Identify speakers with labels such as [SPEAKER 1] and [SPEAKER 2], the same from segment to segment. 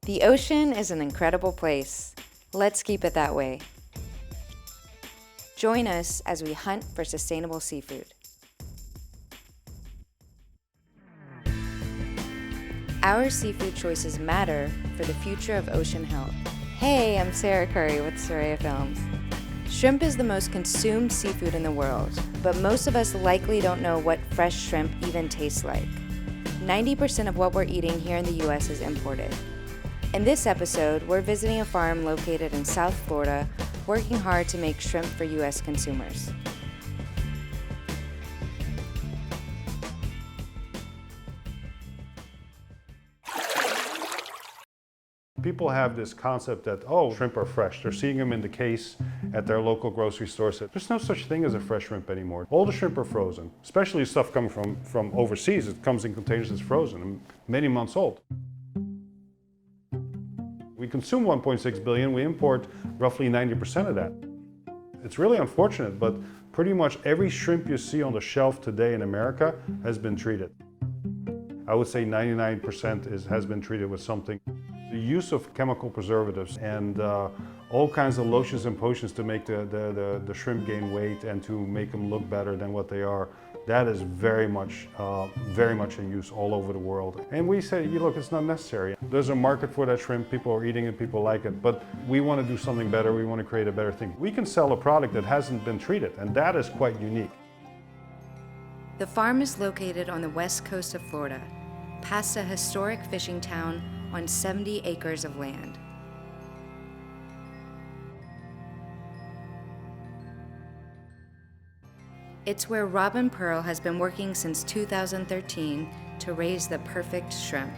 [SPEAKER 1] The ocean is an incredible place. Let's keep it that way. Join us as we hunt for sustainable seafood. Our seafood choices matter for the future of ocean health. Hey, I'm Sarah Curry with Sereia Films. Shrimp is the most consumed seafood in the world, but most of us likely don't know what fresh shrimp even tastes like. 90% of what we're eating here in the US is imported. In this episode, we're visiting a farm located in South Florida, working hard to make shrimp for US consumers.
[SPEAKER 2] People have this concept that, oh, shrimp are fresh. They're seeing them in the case at their local grocery stores. There's no such thing as a fresh shrimp anymore. All the shrimp are frozen, especially stuff coming from overseas. It comes in containers that's frozen and many months old. We consume 1.6 billion, we import roughly 90% of that. It's really unfortunate, but pretty much every shrimp you see on the shelf today in America has been treated. I would say 99% has been treated with something. The use of chemical preservatives and all kinds of lotions and potions to make the shrimp gain weight and to make them look better than what they are, that is very much in use all over the world. And we say, look, it's not necessary. There's a market for that shrimp, people are eating it, people like it, but we want to do something better, we want to create a better thing. We can sell a product that hasn't been treated, and that is quite unique.
[SPEAKER 1] The farm is located on the west coast of Florida, past a historic fishing town on 70 acres of land. It's where Robin Pearl has been working since 2013 to raise the perfect shrimp.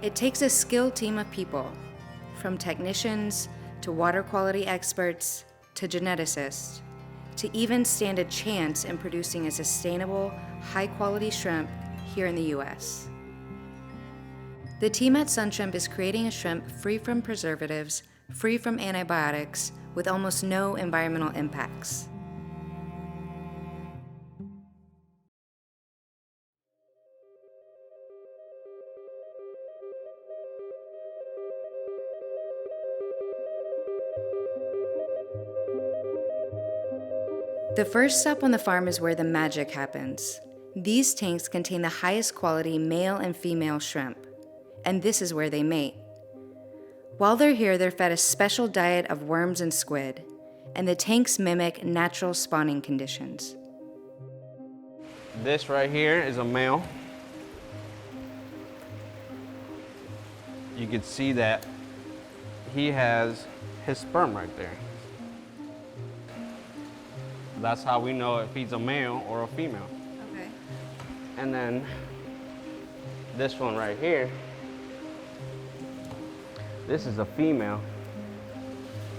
[SPEAKER 1] It takes a skilled team of people, from technicians to water quality experts to geneticists, to even stand a chance in producing a sustainable, high-quality shrimp here in the US. The team at Sun Shrimp is creating a shrimp free from preservatives, free from antibiotics, with almost no environmental impacts. The first stop on the farm is where the magic happens. These tanks contain the highest quality male and female shrimp, and this is where they mate. While they're here, they're fed a special diet of worms and squid, and the tanks mimic natural spawning conditions.
[SPEAKER 3] This right here is a male. You can see that he has his sperm right there. That's how we know if he's a male or a female.
[SPEAKER 1] Okay.
[SPEAKER 3] And then this one right here, this is a female.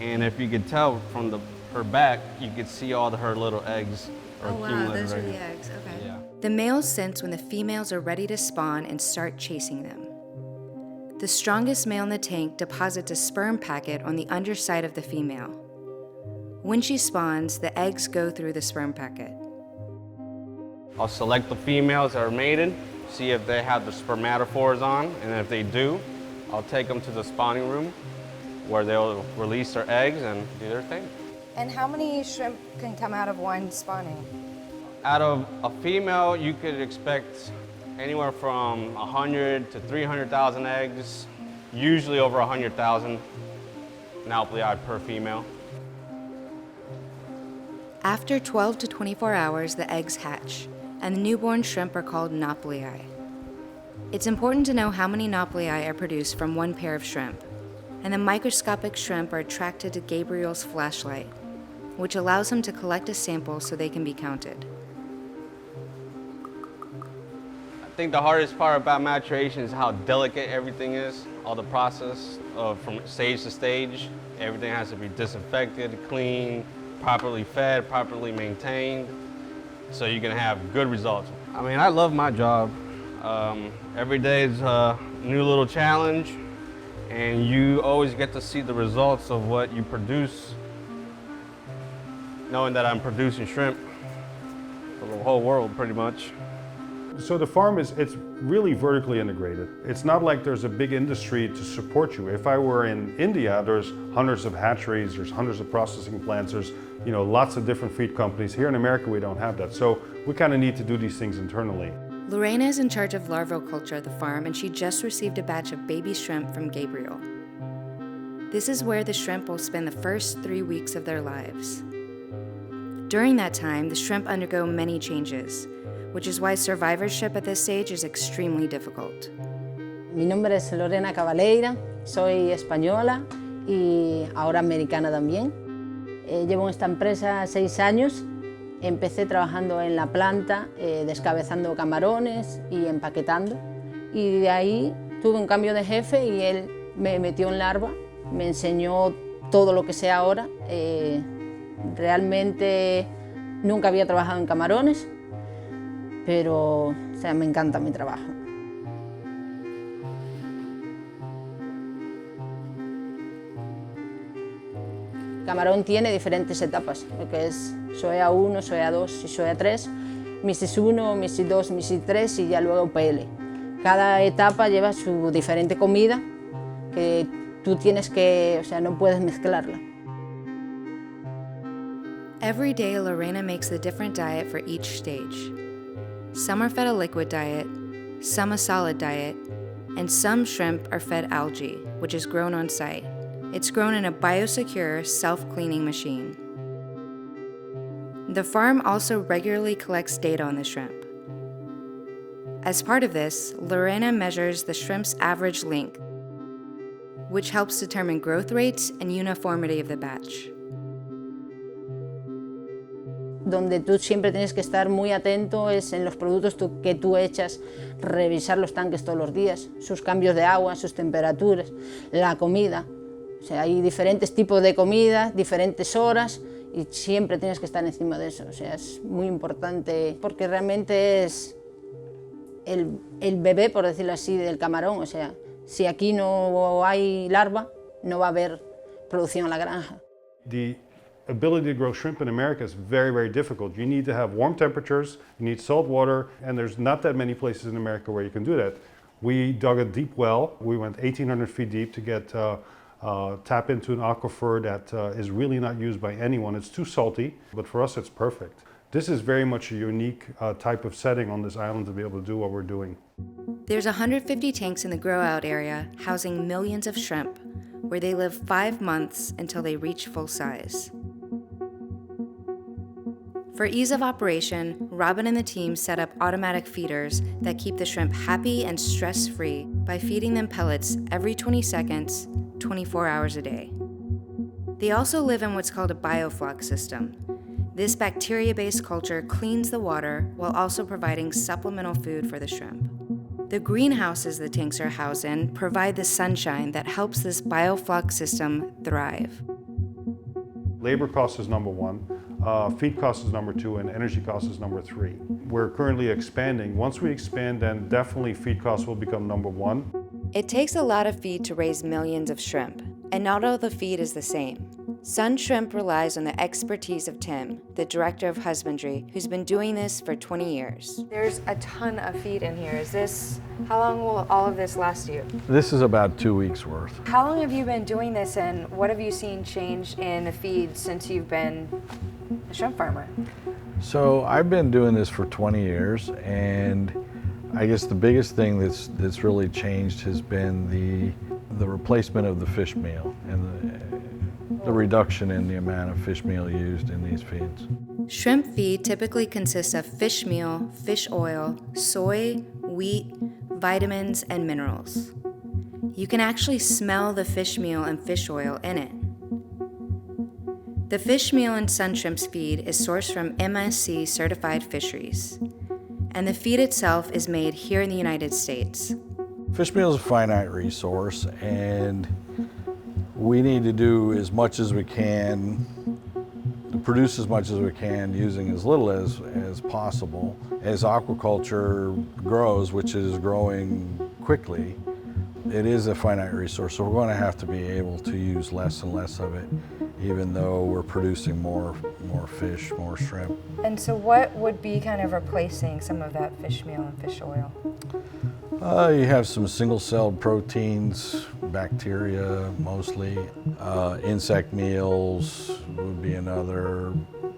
[SPEAKER 3] And if you could tell from her back, you could see all her little eggs are accumulated
[SPEAKER 1] those
[SPEAKER 3] right
[SPEAKER 1] are the
[SPEAKER 3] here.
[SPEAKER 1] eggs, okay.
[SPEAKER 3] Yeah.
[SPEAKER 1] The males sense when the females are ready to spawn and start chasing them. The strongest male in the tank deposits a sperm packet on the underside of the female. When she spawns, the eggs go through the sperm packet.
[SPEAKER 3] I'll select the females that are mated, see if they have the spermatophores on, and if they do, I'll take them to the spawning room where they'll release their eggs and do their thing.
[SPEAKER 1] And how many shrimp can come out of one spawning?
[SPEAKER 3] Out of a female, you could expect anywhere from 100 to 300,000 eggs, usually over 100,000 nuclei per female.
[SPEAKER 1] After 12 to 24 hours, the eggs hatch, and the newborn shrimp are called nauplii. It's important to know how many nauplii are produced from one pair of shrimp, and the microscopic shrimp are attracted to Gabriel's flashlight, which allows him to collect a sample so they can be counted.
[SPEAKER 3] I think the hardest part about maturation is how delicate everything is, all the process from stage to stage. Everything has to be disinfected, cleaned, properly fed, properly maintained, so you can have good results. I mean, I love my job. Every day is a new little challenge, and you always get to see the results of what you produce, knowing that I'm producing shrimp for the whole world, pretty much.
[SPEAKER 2] So the farm it's really vertically integrated. It's not like there's a big industry to support you. If I were in India, there's hundreds of hatcheries, there's hundreds of processing plants, there's lots of different feed companies. Here in America, we don't have that. So we kind of need to do these things internally.
[SPEAKER 1] Lorena is in charge of larval culture at the farm, and she just received a batch of baby shrimp from Gabriel. This is where the shrimp will spend the first 3 weeks of their lives. During that time, the shrimp undergo many changes, which is why survivorship at this stage is extremely difficult.
[SPEAKER 4] Mi nombre es Lorena Cabaleira, soy española y ahora americana también. Llevo en esta empresa 6 años. Empecé trabajando en la planta, descabezando camarones y empaquetando. Y de ahí tuve un cambio de jefe y él me metió en larva, me enseñó todo lo que sé ahora. Realmente nunca había trabajado en camarones, pero me encanta mi trabajo. El camarón tiene diferentes etapas, lo que es Sereia 1, Sereia 2 y Sereia 3, Misis 1, Misis 2, Misis 3 y ya luego PL. Cada etapa lleva su diferente comida que tú tienes que, no puedes mezclarla.
[SPEAKER 1] Every day, Lorena makes the different diet for each stage. Some are fed a liquid diet, some a solid diet, and some shrimp are fed algae, which is grown on site. It's grown in a biosecure, self-cleaning machine. The farm also regularly collects data on the shrimp. As part of this, Lorena measures the shrimp's average length, which helps determine growth rates and uniformity of the batch.
[SPEAKER 4] Donde tú siempre tienes que estar muy atento es en los productos que tú echas, revisar los tanques todos los días, sus cambios de agua, sus temperaturas, la comida. Hay diferentes tipos de comida, diferentes horas y siempre tienes que estar encima de eso. Es muy importante porque realmente es el bebé, por decirlo así, del camarón. Si aquí no hay larva, no va a haber producción en la granja.
[SPEAKER 2] The ability to grow shrimp in America is very, very difficult. You need to have warm temperatures, you need salt water, and there's not that many places in America where you can do that. We dug a deep well. We went 1,800 feet deep to get tap into an aquifer that is really not used by anyone. It's too salty, but for us it's perfect. This is very much a unique type of setting on this island to be able to do what we're doing.
[SPEAKER 1] There's 150 tanks in the grow-out area housing millions of shrimp, where they live 5 months until they reach full size. For ease of operation, Robin and the team set up automatic feeders that keep the shrimp happy and stress-free by feeding them pellets every 20 seconds, 24 hours a day. They also live in what's called a biofloc system. This bacteria-based culture cleans the water while also providing supplemental food for the shrimp. The greenhouses the tanks are housed in provide the sunshine that helps this biofloc system thrive.
[SPEAKER 2] Labor cost is number 1, feed cost is number 2, and energy cost is number 3. We're currently expanding. Once we expand, then definitely feed costs will become number 1.
[SPEAKER 1] It takes a lot of feed to raise millions of shrimp, and not all the feed is the same. Sun Shrimp relies on the expertise of Tim, the director of husbandry, who's been doing this for 20 years. There's a ton of feed in here. How long will all of this last you?
[SPEAKER 5] This is about 2 weeks worth.
[SPEAKER 1] How long have you been doing this, and what have you seen change in the feed since you've been a shrimp farmer?
[SPEAKER 5] So I've been doing this for 20 years, and I guess the biggest thing that's really changed has been the replacement of the fish meal and the reduction in the amount of fish meal used in these feeds.
[SPEAKER 1] Shrimp feed typically consists of fish meal, fish oil, soy, wheat, vitamins, and minerals. You can actually smell the fish meal and fish oil in it. The fish meal in Sun Shrimp's feed is sourced from MSC certified fisheries, and the feed itself is made here in the United States.
[SPEAKER 5] Fish meal is a finite resource, and we need to do as much as we can, to produce as much as we can using as little as possible. As aquaculture grows, which is growing quickly, it is a finite resource, so we're going to have to be able to use less and less of it even though we're producing more fish, more shrimp.
[SPEAKER 1] And so what would be kind of replacing some of that fish meal and fish oil?
[SPEAKER 5] You have some single-celled proteins, bacteria mostly. Insect meals would be another.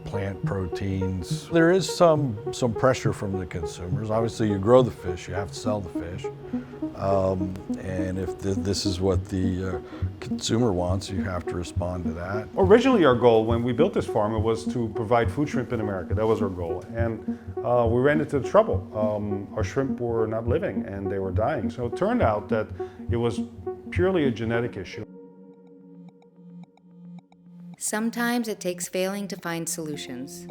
[SPEAKER 5] Plant proteins. There is some pressure from the consumers. Obviously, you grow the fish, you have to sell the fish. And if this is what the consumer wants, you have to respond to that.
[SPEAKER 2] Originally, our goal when we built this farm was to provide food shrimp in America. That was our goal. And we ran into trouble. Our shrimp were not living and they were dying. So it turned out that it was purely a genetic issue.
[SPEAKER 1] Sometimes it takes failing to find solutions.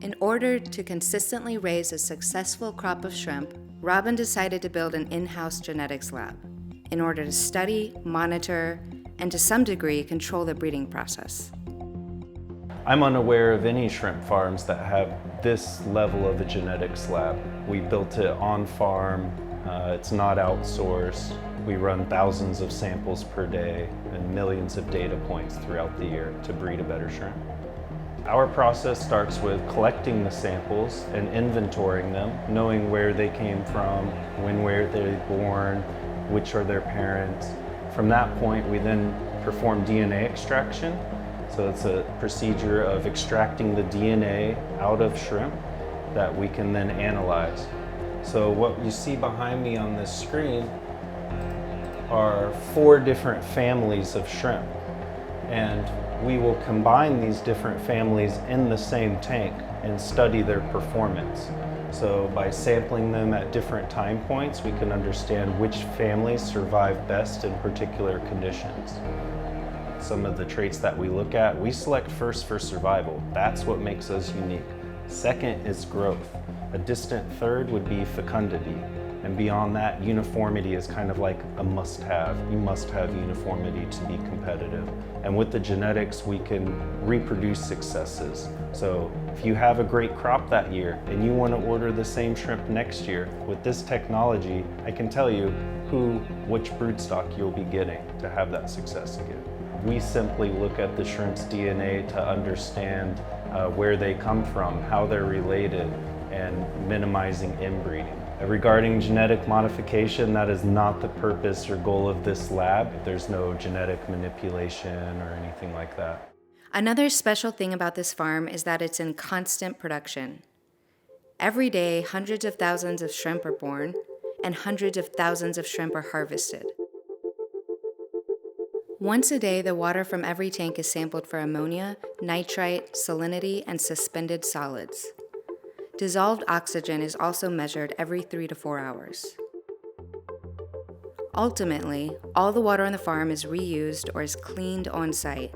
[SPEAKER 1] In order to consistently raise a successful crop of shrimp, Robin decided to build an in-house genetics lab in order to study, monitor, and to some degree control the breeding process.
[SPEAKER 6] I'm unaware of any shrimp farms that have this level of a genetics lab. We built it on farm, it's not outsourced. We run thousands of samples per day and millions of data points throughout the year to breed a better shrimp. Our process starts with collecting the samples and inventorying them, knowing where they came from, when were they born, which are their parents. From that point, we then perform DNA extraction. So it's a procedure of extracting the DNA out of shrimp that we can then analyze. So what you see behind me on this screen are 4 different families of shrimp, and we will combine these different families in the same tank and study their performance. So by sampling them at different time points, we can understand which families survive best in particular conditions. Some of the traits that we look at, we select first for survival. That's what makes us unique. Second is growth. A distant third would be fecundity. And beyond that, uniformity is kind of like a must-have. You must have uniformity to be competitive. And with the genetics, we can reproduce successes. So if you have a great crop that year and you want to order the same shrimp next year, with this technology, I can tell you which broodstock you'll be getting to have that success again. We simply look at the shrimp's DNA to understand where they come from, how they're related, and minimizing inbreeding. Regarding genetic modification, that is not the purpose or goal of this lab. There's no genetic manipulation or anything like that.
[SPEAKER 1] Another special thing about this farm is that it's in constant production. Every day, hundreds of thousands of shrimp are born, and hundreds of thousands of shrimp are harvested. Once a day, the water from every tank is sampled for ammonia, nitrite, salinity, and suspended solids. Dissolved oxygen is also measured every 3 to 4 hours. Ultimately, all the water on the farm is reused or is cleaned on site,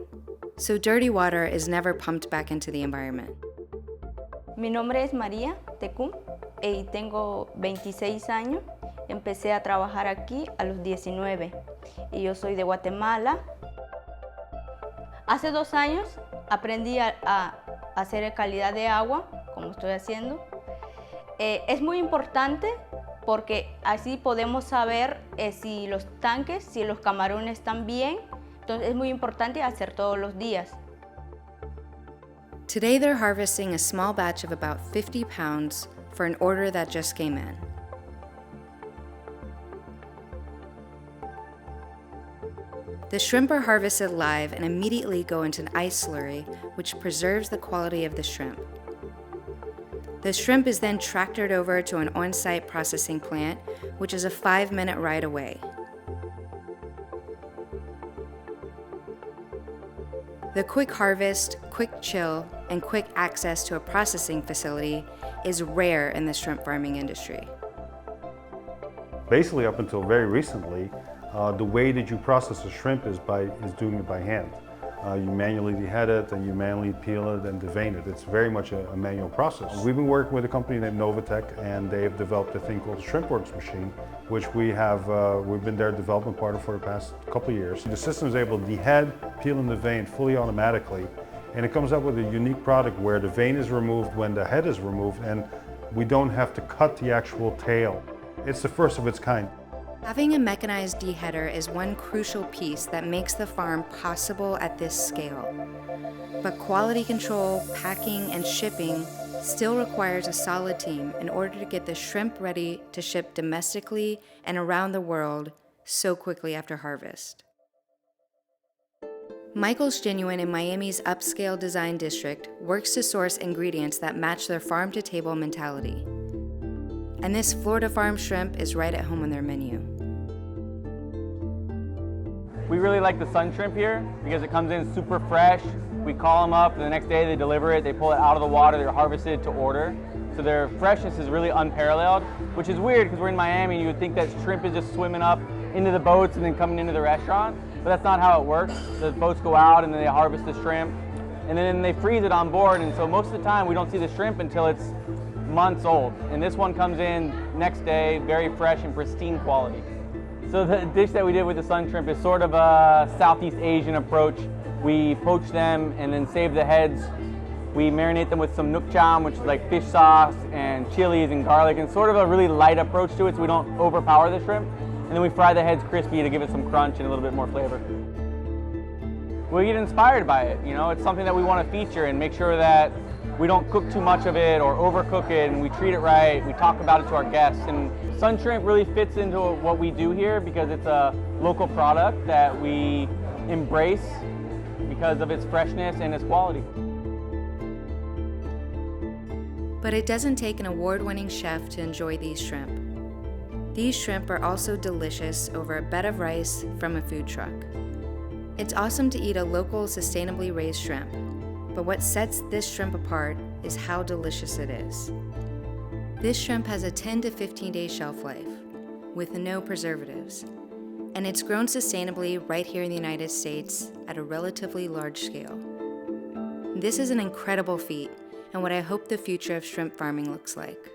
[SPEAKER 1] so dirty water is never pumped back into the environment.
[SPEAKER 7] Mi nombre es María Tecum y tengo 26 años. Empecé a trabajar aquí a los 19 y yo soy de Guatemala. Hace 2 años aprendí a hacer calidad de agua, como estoy haciendo. Es muy importante porque así podemos saber si los tanques, si los camarones están bien. Entonces es muy importante hacer todos los días.
[SPEAKER 1] Today they're harvesting a small batch of about 50 pounds for an order that just came in. The shrimp are harvested live and immediately go into an ice slurry, which preserves the quality of the shrimp. The shrimp is then tractored over to an on-site processing plant, which is a 5-minute ride away. The quick harvest, quick chill, and quick access to a processing facility is rare in the shrimp farming industry.
[SPEAKER 2] Basically, up until very recently, the way that you process a shrimp is doing it by hand. You manually dehead it and you manually peel it and devein it. It's very much a manual process. We've been working with a company named Novatech, and they've developed a thing called the ShrimpWorks machine, which we've been their development partner for the past couple of years. The system is able to dehead, peel and devein fully automatically, and it comes up with a unique product where the vein is removed when the head is removed, and we don't have to cut the actual tail. It's the first of its kind.
[SPEAKER 1] Having a mechanized deheader is one crucial piece that makes the farm possible at this scale. But quality control, packing, and shipping still requires a solid team in order to get the shrimp ready to ship domestically and around the world so quickly after harvest. Michael's Genuine in Miami's upscale design district works to source ingredients that match their farm-to-table mentality. And this Florida farm shrimp is right at home on their menu.
[SPEAKER 8] We really like the sun shrimp here because it comes in super fresh. We call them up, and the next day they deliver it, they pull it out of the water, they're harvested to order. So their freshness is really unparalleled, which is weird because we're in Miami and you would think that shrimp is just swimming up into the boats and then coming into the restaurant, but that's not how it works. The boats go out and then they harvest the shrimp, and then they freeze it on board, and so most of the time we don't see the shrimp until it's months old. And this one comes in next day, very fresh and pristine quality. So the dish that we did with the sun shrimp is sort of a Southeast Asian approach. We poach them and then save the heads. We marinate them with some nook cham, which is like fish sauce and chilies and garlic, and sort of a really light approach to it so we don't overpower the shrimp. And then we fry the heads crispy to give it some crunch and a little bit more flavor. We get inspired by it, you know, it's something that we want to feature and make sure that we don't cook too much of it or overcook it, and we treat it right, we talk about it to our guests. And sun shrimp really fits into what we do here because it's a local product that we embrace because of its freshness and its quality.
[SPEAKER 1] But it doesn't take an award-winning chef to enjoy these shrimp. These shrimp are also delicious over a bed of rice from a food truck. It's awesome to eat a local, sustainably raised shrimp, but what sets this shrimp apart is how delicious it is. This shrimp has a 10 to 15 day shelf life, with no preservatives, and it's grown sustainably right here in the United States at a relatively large scale. This is an incredible feat, and what I hope the future of shrimp farming looks like.